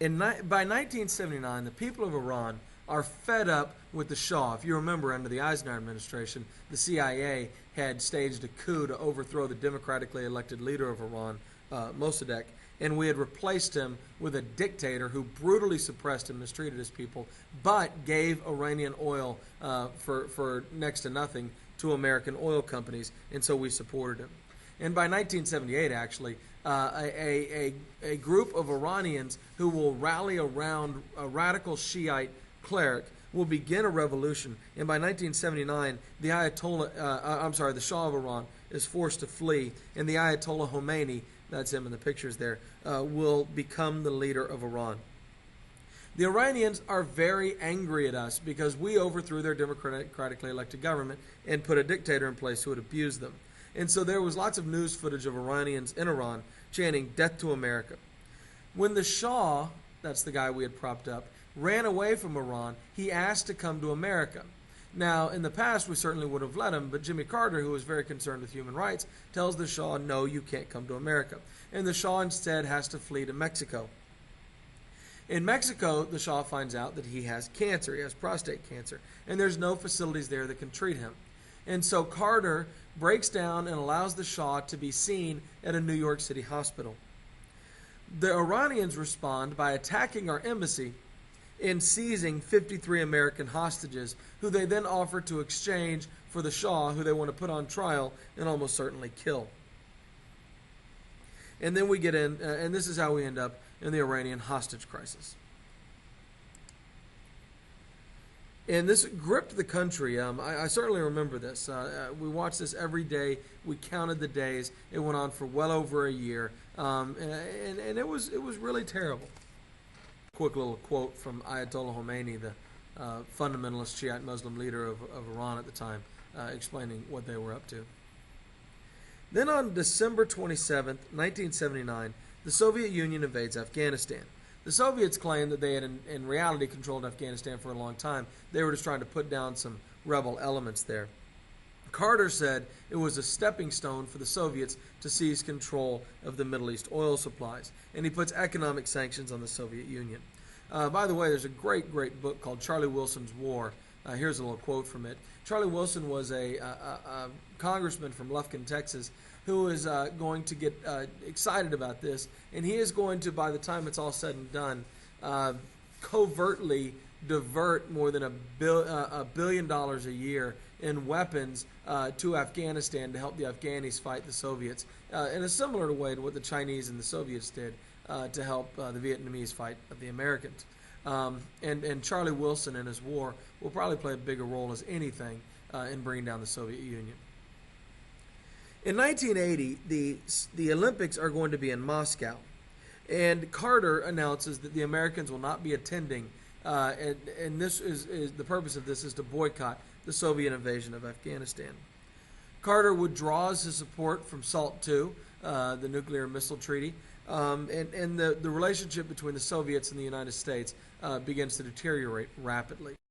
By 1979, the people of Iran are fed up with the Shah. If you remember, under the Eisenhower administration, the CIA had staged a coup to overthrow the democratically elected leader of Iran, Mossadegh, and we had replaced him with a dictator who brutally suppressed and mistreated his people, but gave Iranian oil for next to nothing to American oil companies, and so we supported him. And by 1978, actually, a group of Iranians who will rally around a radical Shiite cleric will begin a revolution. And by 1979, the the Shah of Iran is forced to flee, and the Ayatollah Khomeini, that's him in the pictures there, will become the leader of Iran. The Iranians are very angry at us because we overthrew their democratically elected government and put a dictator in place who would abuse them. And so there was lots of news footage of Iranians in Iran chanting, "Death to America." When the Shah, that's the guy we had propped up, ran away from Iran, he asked to come to America. Now, in the past, we certainly would have let him, but Jimmy Carter, who was very concerned with human rights, tells the Shah, no, you can't come to America. And the Shah instead has to flee to Mexico. In Mexico, the Shah finds out that he has cancer, he has prostate cancer, and there's no facilities there that can treat him. And so Carter breaks down and allows the Shah to be seen at a New York City hospital. The Iranians respond by attacking our embassy and seizing 53 American hostages, who they then offer to exchange for the Shah, who they want to put on trial and almost certainly kill. And then we get in, and this is how we end up in the Iranian hostage crisis. And this gripped the country. I certainly remember this. We watched this every day. We counted the days. It went on for well over a year, and it was really terrible. Quick little quote from Ayatollah Khomeini, the fundamentalist Shiite Muslim leader of Iran at the time, explaining what they were up to. Then on December 27th, 1979, the Soviet Union invades Afghanistan. The Soviets claimed that they had in reality controlled Afghanistan for a long time. They were just trying to put down some rebel elements there. Carter said it was a stepping stone for the Soviets to seize control of the Middle East oil supplies, and he puts economic sanctions on the Soviet Union. By the way, there's a great book called Charlie Wilson's War. Here's a little quote from it. Charlie Wilson was a congressman from Lufkin, Texas, who is going to get excited about this, and he is going to, by the time it's all said and done, covertly divert more than $1 billion a year in weapons to Afghanistan to help the Afghanis fight the Soviets, in a similar way to what the Chinese and the Soviets did to help the Vietnamese fight the Americans. And Charlie Wilson and his war will probably play a bigger role as anything in bringing down the Soviet Union. In 1980, the Olympics are going to be in Moscow, and Carter announces that the Americans will not be attending, and this is the purpose of this is to boycott the Soviet invasion of Afghanistan. Carter withdraws his support from SALT II, the nuclear missile treaty, and the relationship between the Soviets and the United States begins to deteriorate rapidly.